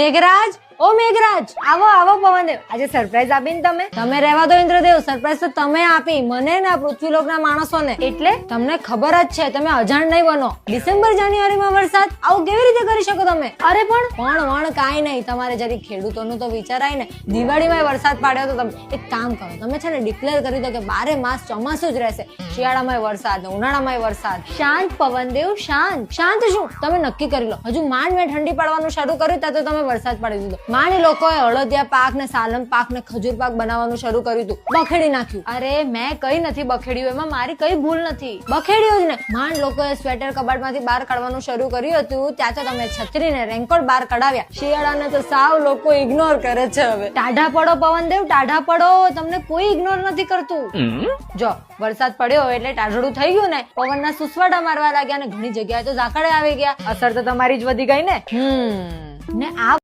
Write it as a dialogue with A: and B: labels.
A: મેઘરાજ, ઓ મેઘરાજ, આવો આવો પવનદેવ. આજે સરપ્રાઈઝ આપીને તમે રહેવા દો ઇન્દ્રદેવ. સરપ્રાઈઝ તો તમે આપી મને ને આ પૃથ્વીલોકના માણસોને. એટલે તમને ખબર જ છે તમે અજાણ નહીં બનો. ડિસેમ્બર જાન્યુઆરીમાં વરસાદ આવું કેવી રીતે કરી શકો તમે? અરે પણ કાંઈ નહીં. તમારે જરી ખેડૂતોનું તો વિચારાય ને. દિવાળીમાં વરસાદ પાડ્યો તો તમે એક કામ કરો, તમે છે ને ડિક્લેર કરી દો કે 12 માસ ચોમાસું જ રહેશે. શિયાળામાં વરસાદ, ઉનાળામાં વરસાદ. શાંત પવનદેવ, શાંત. શાંત શું? તમે નક્કી કરી લો. હજુ માંડ મેં ઠંડી પાડવાનું શરૂ કર્યું ત્યાં તો તમે વરસાદ પાડી દીધો. માંડ લોકોએ અળદિયા પાક ને સાલમ પાક ને ખજૂર પાક બનાવવાનું શરૂ કર્યું હતું. બખેડી નાખ્યું. અરે મેં કઈ નથી બખેડ્યું, એમાં મારી કઈ ભૂલ નથી. બખેડ્યું જ ને. માંડ લોકોએ સ્વેટર કબાટમાંથી બહાર કાઢવાનું શરૂ કર્યું હતું ત્યાં તો તમે છત્રી ને રેનકોટ બહાર કઢાવ્યા. શિયાળાને તો સાવ લોકો ઇગ્નોર કરે છે હવે. ટાઢા પડો પવનદેવ, ટાઢા પડો. તમને કોઈ ઇગ્નોર નથી કરતું. જો વરસાદ પડ્યો એટલે ટાઢડું થઈ ગયું ને, પવનના સુસવાટા મારવા લાગ્યા ને ઘણી જગ્યાએ તો ઝાકળે આવી ગયા. અસર તો તમારી જ વધી ગઈ ને. ને આ